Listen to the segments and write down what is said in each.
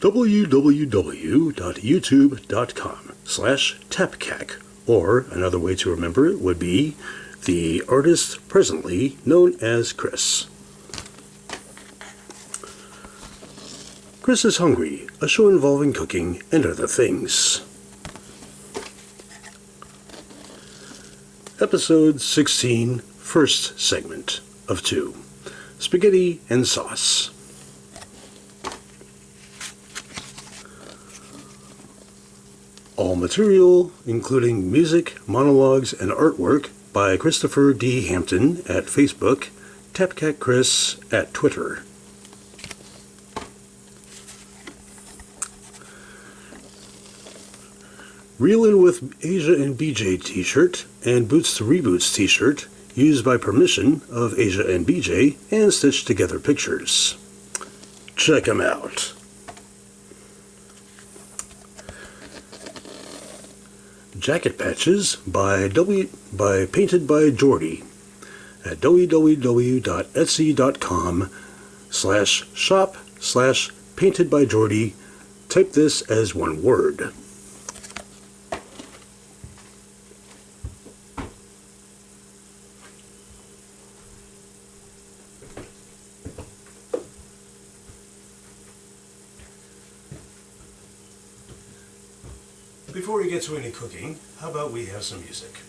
www.youtube.com/TAPKAC, or another way to remember it would be the artist presently known as Chris. Chris is Hungry, a show involving cooking and other things. Episode 16, first segment of 2. Spaghetti and sauce. All material, including music, monologues, and artwork by Christopher D. Hampton at Facebook, TAPKAC Chris at Twitter. Reelin with Asia and BJ t-shirt and Boots to Reboots t-shirt used by permission of Asia and BJ and StitchedTogetherPictures. Check them out. Jacket patches by Painted by Jordy at www.etsy.com/shop/paintedbyjordy. Type this as one word. Before we get to any cooking, how about we have some music?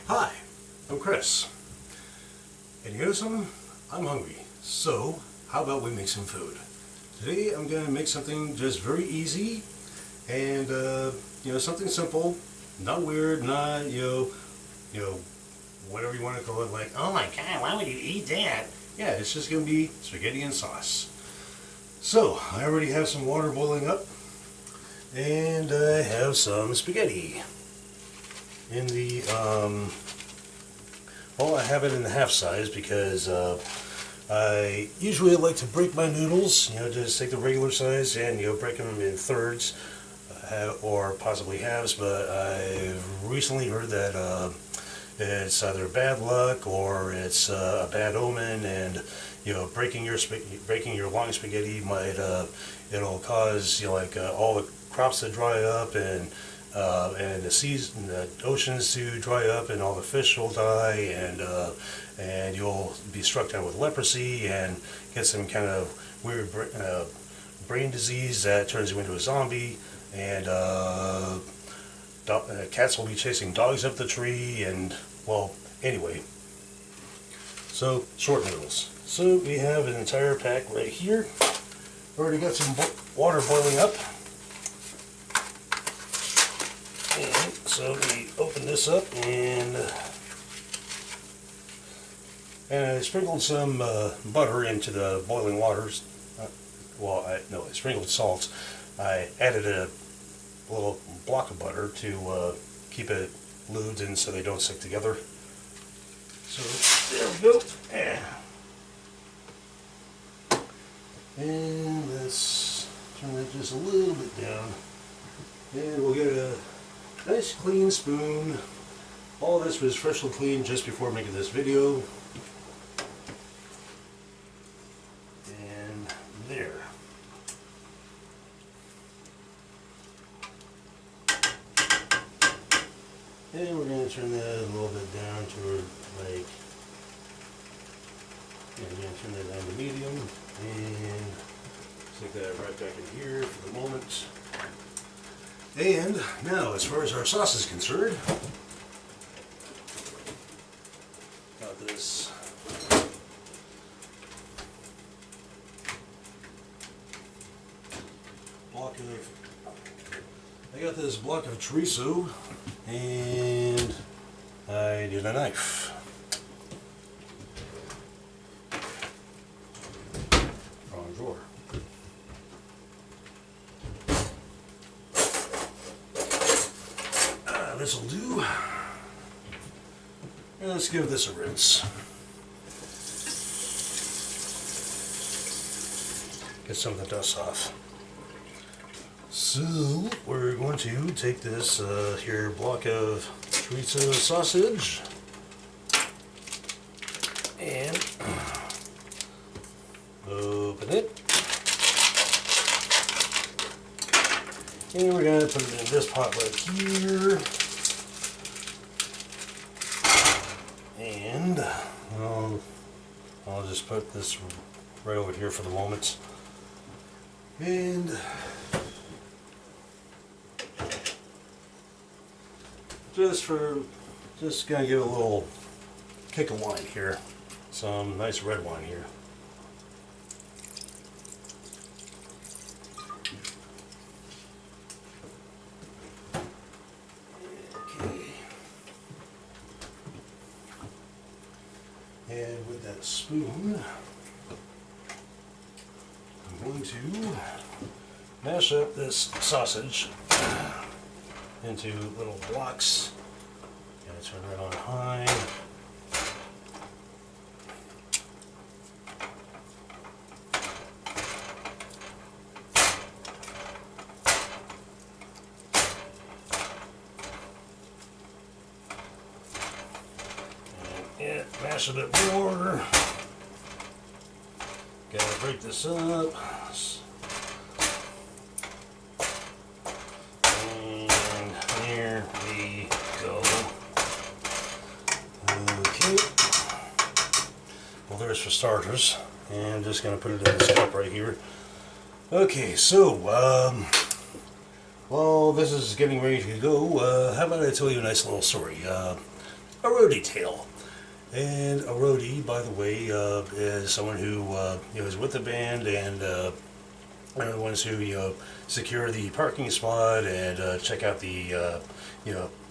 Hi, I'm Chris, and you know something? I'm hungry, so how about we make some food? Today I'm going to make something just very easy and something simple, not weird, not whatever you want to call it, like, oh my god, why would you eat that? Yeah, it's just going to be spaghetti and sauce. So I already have some water boiling up, and I have some spaghetti in the I have it in the half size because I usually like to break my noodles, just take the regular size and break them in thirds or possibly halves, but I've recently heard that it's either bad luck or it's a bad omen, and breaking your long spaghetti might it'll cause all the crops to dry up, and and the seas, and the oceans to dry up, and all the fish will die, and you'll be struck down with leprosy and get some kind of weird brain disease that turns you into a zombie, and cats will be chasing dogs up the tree, and well, anyway. So, short noodles. So we have an entire pack right here. Already got some water boiling up. And so we open this up, and I sprinkled some butter into the boiling waters. I sprinkled salt. I added a little block of butter to keep it lubed in so they don't stick together. So there we go. And let's turn that just a little bit down. And we'll get a nice clean spoon. All this was freshly cleaned just before making this video. And there. And we're going to turn that a little bit down to like, we're going to turn that down to medium, and stick that right back in here for the moment. And now, as far as our sauce is concerned, got this block of chorizo, and I need a knife. Wrong drawer. This'll do. And let's give this a rinse. Get some of the dust off. So we're going to take this here block of chorizo sausage and open it. And we're going to put it in this pot right here. And I'll just put this right over here for the moment. And just gonna give it a little kick of wine here. Some nice red wine here. Okay. And with that spoon, I'm going to mash up this sausage into little blocks. Gotta turn it on high. And mash a bit more. Gotta break this up. Here we go. Okay. Well, there's for starters. And I'm just going to put it in this cup right here. Okay, so, while this is getting ready to go, how about I tell you a nice little story? A roadie tale. And a roadie, by the way, is someone who is with the band and are the ones who secure the parking spot and check out the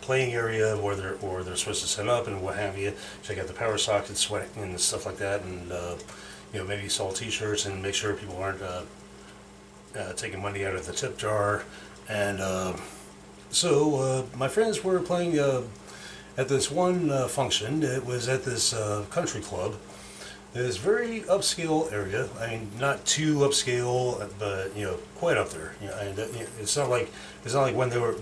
playing area where they're supposed to set up and what have you. Check out the power sockets and stuff like that, and maybe sell T-shirts and make sure people aren't taking money out of the tip jar. And so my friends were playing at this one function. It was at this country club. It's a very upscale area. I mean, not too upscale, but quite up there. And it's not like when they were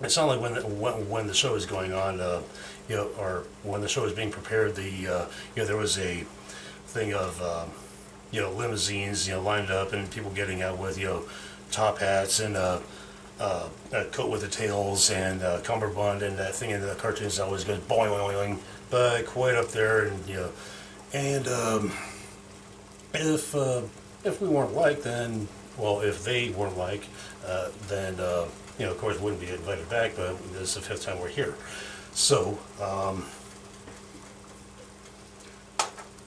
it's not like when the show is going on, or when the show is being prepared. There was a thing of limousines lined up and people getting out with top hats and coat with the tails and cummerbund, and that thing in the cartoons always goes boing boing boing, but quite up there, and and if we weren't like, then well, if they weren't like, then of course wouldn't be invited back. But this is the 5th time we're here, so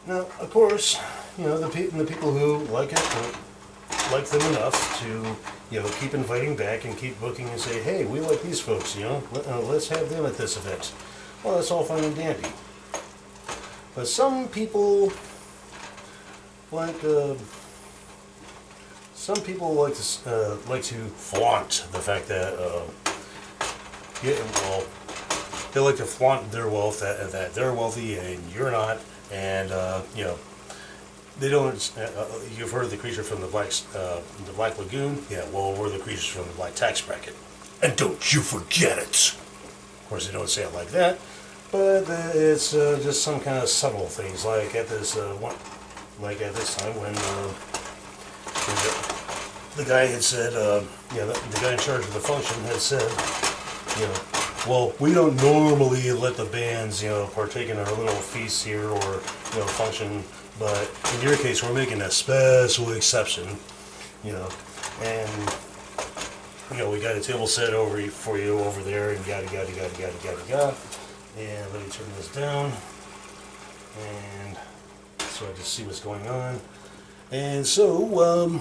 now of course the people who like it like them enough to keep inviting back and keep booking and say, hey, we like these folks, let's have them at this event. Well, that's all fine and dandy, but some people like to flaunt the fact that they like to flaunt their wealth, that they're wealthy and you're not, and they don't. You've heard of the creature from the Black Lagoon? Yeah, well, we're the creatures from the Black Tax Bracket, and don't you forget it. Of course, they don't say it like that, but it's just some kind of subtle things. Like at this time when the guy had said, the guy in charge of the function had said, well, we don't normally let the bands, partake in our little feast here or, function, but in your case, we're making a special exception, and, we got a table set for you over there, and yada, yada, yada, yada, yada, yada. And let me turn this down, and so I just see what's going on. And so,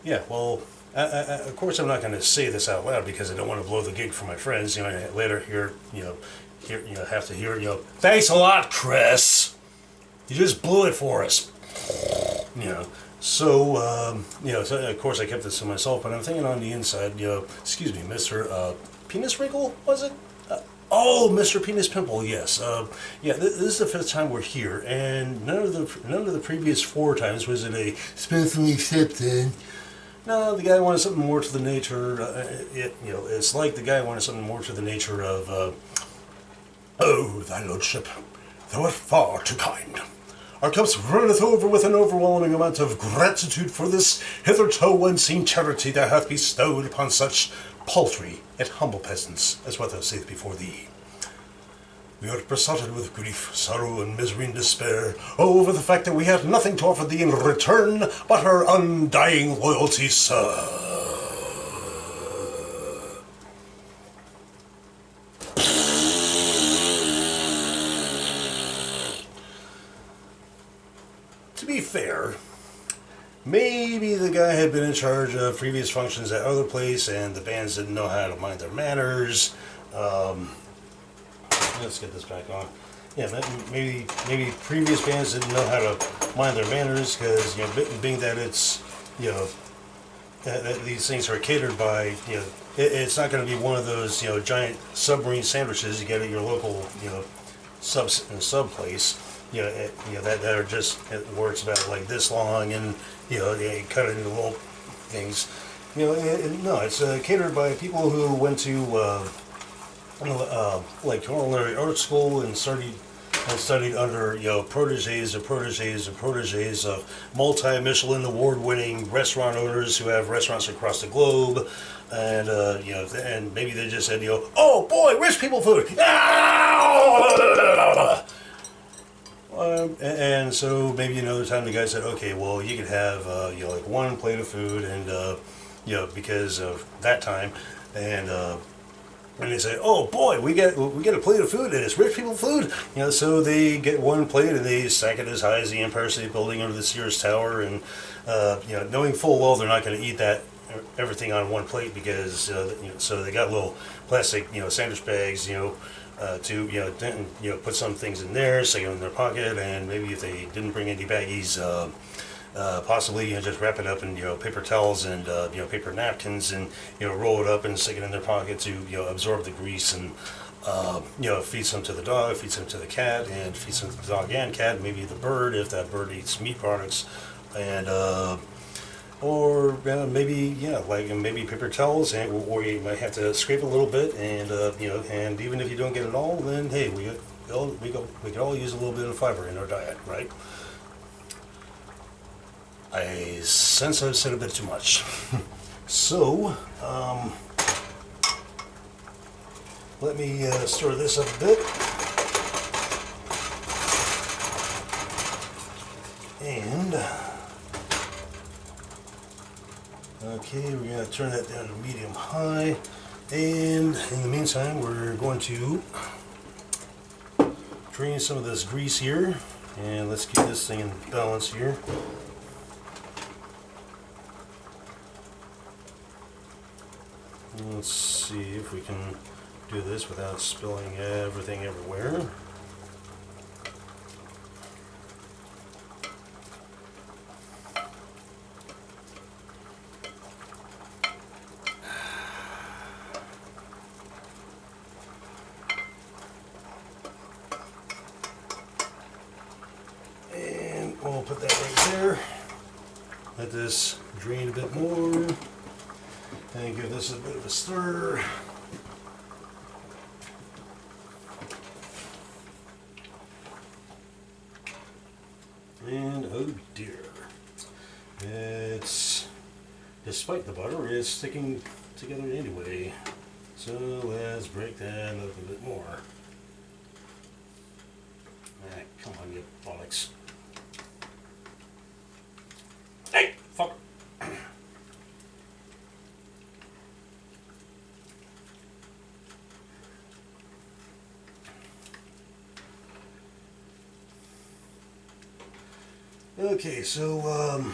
yeah, well, of course I'm not going to say this out loud because I don't want to blow the gig for my friends. Later have to hear, thanks a lot, Chris. You just blew it for us. So, so of course I kept this to myself, but I'm thinking on the inside, excuse me, Mr. Penis Wrinkle, was it? Oh, Mr. Penis Pimple, yes. Yeah, this is the 5th time we're here, and none of the previous 4 times was it a special exception. No, the guy wanted something more to the nature. It's like the guy wanted something more to the nature of, oh, thy lordship, thou art far too kind. Our cups runneth over with an overwhelming amount of gratitude for this hitherto unseen charity thou hath bestowed upon such paltry and humble peasants as what thou saith before thee. We are besotted with grief, sorrow, and misery and despair over the fact that we have nothing to offer thee in return but our undying loyalty, sir. To be fair, maybe the guy had been in charge of previous functions at other place and the bands didn't know how to mind their manners. Let's get this back on. Yeah, maybe previous bands didn't know how to mind their manners because, being that it's, that these things are catered by, it's not going to be one of those, giant submarine sandwiches you get at your local, sub place. That are just where it's about like this long, and they cut it into little things. No, it's catered by people who went to like culinary art school and studied under proteges of multi-Michelin award-winning restaurant owners who have restaurants across the globe, and and maybe they just said oh boy, rich people food. And so maybe another time the guy said, okay, well, you could have like 1 plate of food, and because of that time, and they say, oh boy, we get a plate of food and it's rich people food, so they get 1 plate and they stack it as high as the Empire State Building under the Sears Tower, and knowing full well they're not going to eat everything on 1 plate because so they got little plastic sandwich bags to put some things in there, stick them in their pocket, and maybe if they didn't bring any baggies, possibly just wrap it up in paper towels and paper napkins, and roll it up and stick it in their pocket to absorb the grease, and feed some to the dog, feed some to the cat, and feed some to the dog and cat, maybe the bird if that bird eats meat products, and or maybe maybe paper towels, or you might have to scrape a little bit, and and even if you don't get it all, then hey, we could all use a little bit of fiber in our diet, right? I sense I've said a bit too much. So, let me stir this up a bit. And, okay, we're going to turn that down to medium-high. And in the meantime, we're going to drain some of this grease here. And let's keep this thing in balance here. Let's see if we can do this without spilling everything everywhere. And we'll put that right there. Let this drain a bit more. And give this a bit of a stir. And oh dear, it's, despite the butter, it's sticking together anyway. So let's break that up a bit more. Ah, come on, you bollocks. Hey, fuck. Okay, so,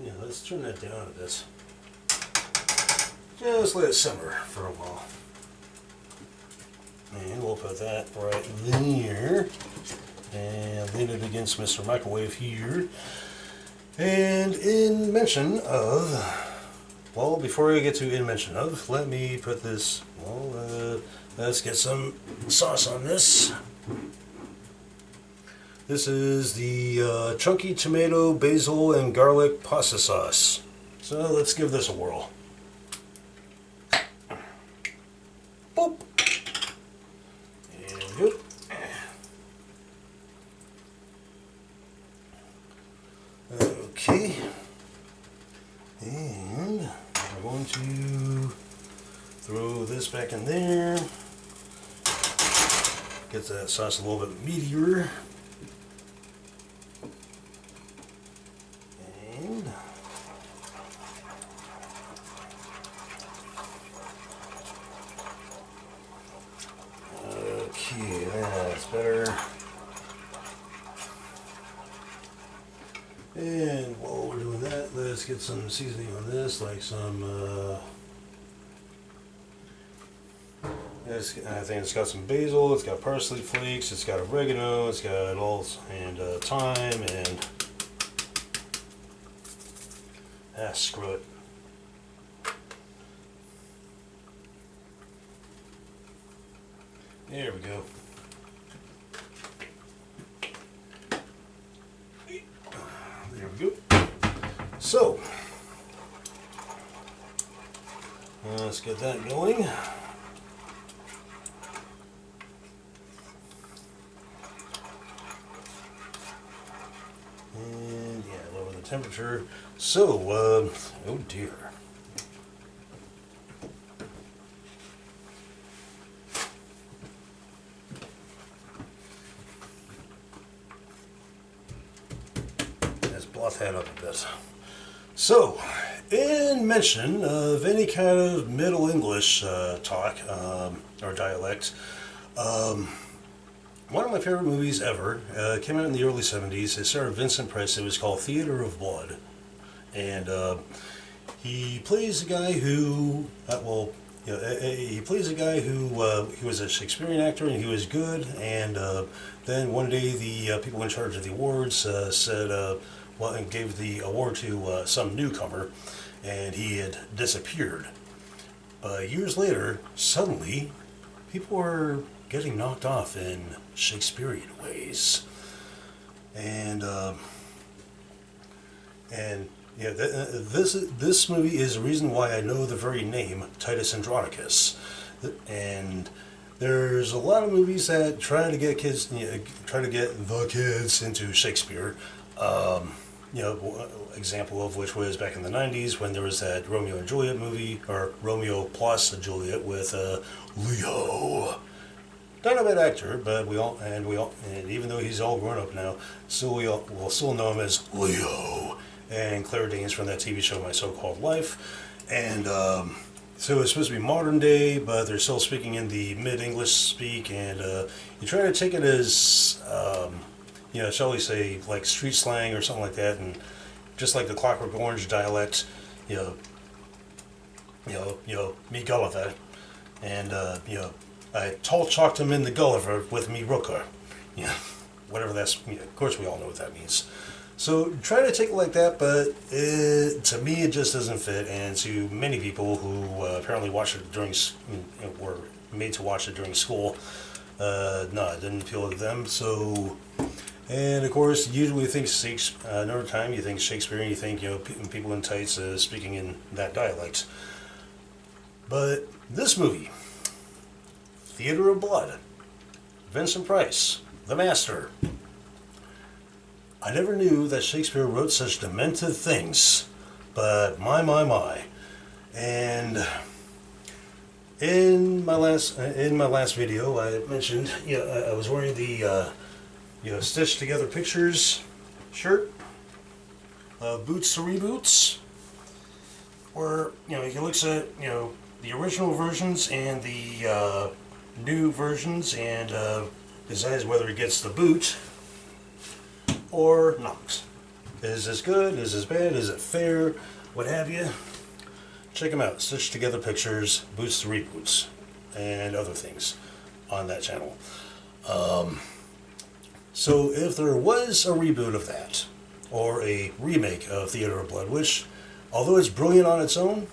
yeah, let's turn that down a bit. Just let it simmer for a while. And we'll put that right there. And lean it against Mr. Microwave here. And in mention of, well, before I get to in mention of, let me put this, well, let's get some sauce on this. This is the chunky tomato, basil, and garlic pasta sauce. So let's give this a whirl. Boop. And go. Okay. And we're going to throw this back in there. Get that sauce a little bit meatier. Okay, that's better. And while we're doing that, let's get some seasoning on this, like some, I think it's got some basil, it's got parsley flakes, it's got oregano, it's got all, and thyme, and, screw it. There we go. There we go. So, let's get that going. And yeah, lower the temperature. So, oh dear. Bluff that up a bit. So, in mention of any kind of Middle English talk or dialect, one of my favorite movies ever came out in the early 70s. It starred Vincent Price. It was called Theater of Blood. And he plays a guy who, he plays a guy who he was a Shakespearean actor and he was good. And then one day the people in charge of the awards said, well, and gave the award to some newcomer, and he had disappeared. Years later, suddenly, people were getting knocked off in Shakespearean ways, and yeah, this movie is the reason why I know the very name Titus Andronicus, and there's a lot of movies that try to get kids, try to get the kids into Shakespeare. example of which was back in the 90s when there was that Romeo and Juliet movie, or Romeo plus Juliet with Leo. Not a bad actor, but and even though he's all grown up now, still we'll still know him as Leo. And Claire Danes from that TV show My So-Called Life. And so it's supposed to be modern day, but they're still speaking in the mid-English speak, and you try to take it as, shall we say, like street slang or something like that, and just like the Clockwork Orange dialect, me Gulliver, and I tall chalked him in the Gulliver with me Rooker, whatever that's. Of course, we all know what that means. So try to take it like that, but to me it just doesn't fit, and to many people who apparently watched it during, were made to watch it during school, no, it didn't appeal to them. So, and of course, usually you think another time you think Shakespeare, and you think people in tights speaking in that dialect. But this movie, Theater of Blood, Vincent Price, the master. I never knew that Shakespeare wrote such demented things, but my. And in my last video, I mentioned I was wearing the Stitched Together Pictures shirt, Boots to Reboots, where he looks at the original versions and the new versions and decides whether he gets the boot or not. Is this good? Is this bad? Is it fair? What have you? Check them out. Stitched Together Pictures, Boots to Reboots, and other things on that channel. So if there was a reboot of that, or a remake of Theater of Blood, which, although it's brilliant on its own,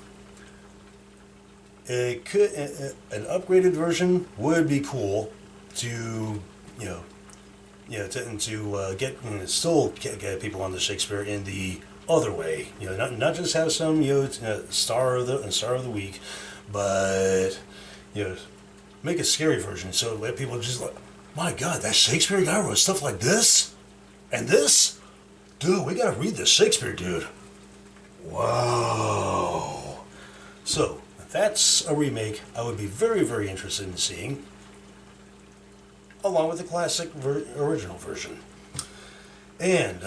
it could, an upgraded version would be cool to, to get still get people on the Shakespeare in the other way. Not just have some star of the week, but make a scary version so that people just like, my God, that Shakespeare guy wrote stuff like this and this, dude. We gotta read this Shakespeare, dude. Wow. So if that's a remake I would be very, very interested in seeing, along with the classic original version. And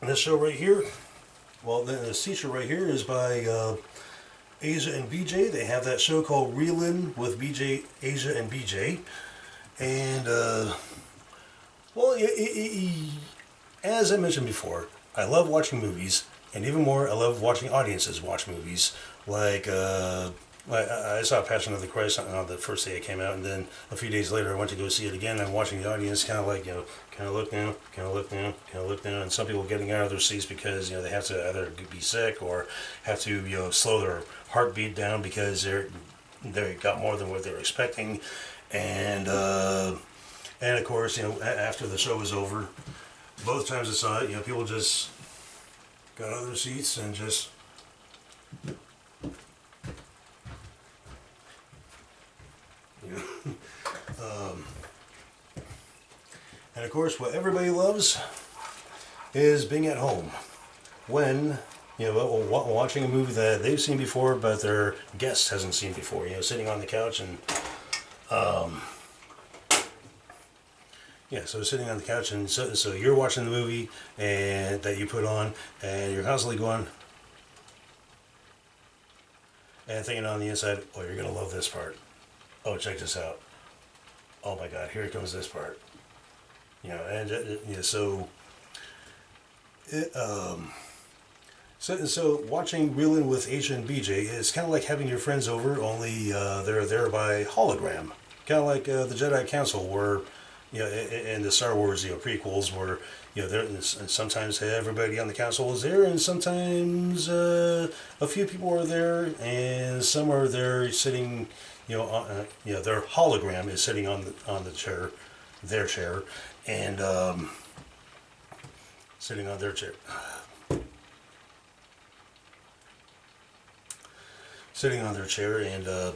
this show right here, well, this teacher right here is by Asia and BJ. They have that show called Reelin with BJ, Asia and BJ. And, well, as I mentioned before, I love watching movies, and even more, I love watching audiences watch movies. Like, I saw Passion of the Christ on the first day it came out, and then a few days later I went to go see it again. I'm watching the audience kind of like, kind of look down, kind of look down, kind of look down, and some people getting out of their seats because, they have to either be sick or have to, slow their heartbeat down because they got more than what they were expecting. And of course, after the show was over, both times I saw it, people just got out of their seats and just and of course, what everybody loves is being at home when watching a movie that they've seen before, but their guest hasn't seen before. Sitting on the couch and so sitting on the couch, and so you're watching the movie and that you put on, and you're constantly going and thinking on the inside, oh, you're gonna love this part. Oh, check this out. Oh my God, here comes this part. So watching Reelin with Asia and BJ is kind of like having your friends over, only they're there by hologram. Kind of like the Jedi Council, where in the Star Wars prequels, where there and sometimes everybody on the council is there, and sometimes a few people are there, and some are there sitting. Their hologram is sitting on the chair, their chair, and sitting on their chair. Sitting on their chair, and via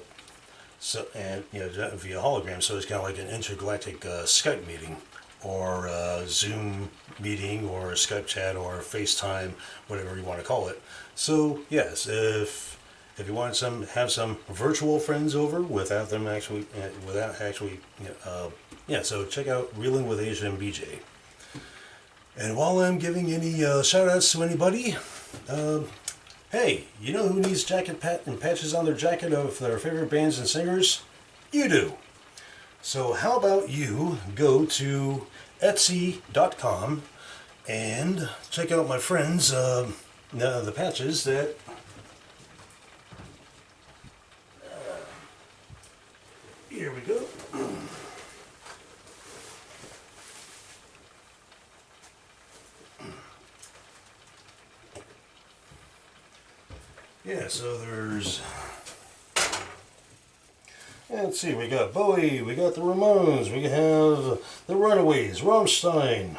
hologram, so it's kind of like an intergalactic Skype meeting, or Zoom meeting or Skype chat or FaceTime, whatever you want to call it. So yes, if you want have some virtual friends over without them actually so check out Reelin with Asia and BJ. And while I'm giving any shout outs to anybody, hey, you know who needs jacket and patches on their jacket of their favorite bands and singers? You do. So how about you go to Etsy.com and check out my friends, the patches that here we go. Yeah, so there's, let's see, we got Bowie, we got the Ramones, we have the Runaways, Rammstein,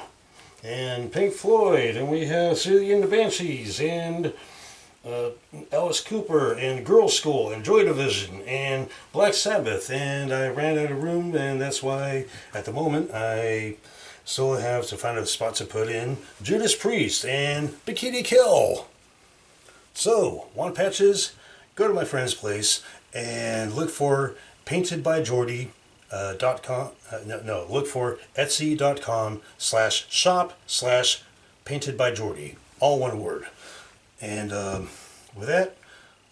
and Pink Floyd, and we have Susie and the Banshees, and Alice Cooper, and Girl School, and Joy Division, and Black Sabbath, and I ran out of room, and that's why, at the moment, I still have to find a spot to put in Judas Priest, and Bikini Kill. So, want patches? Go to my friend's place and look for paintedbyjordy.com. Look for etsy.com/shop/paintedbyjordy. All one word. And with that,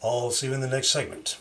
I'll see you in the next segment.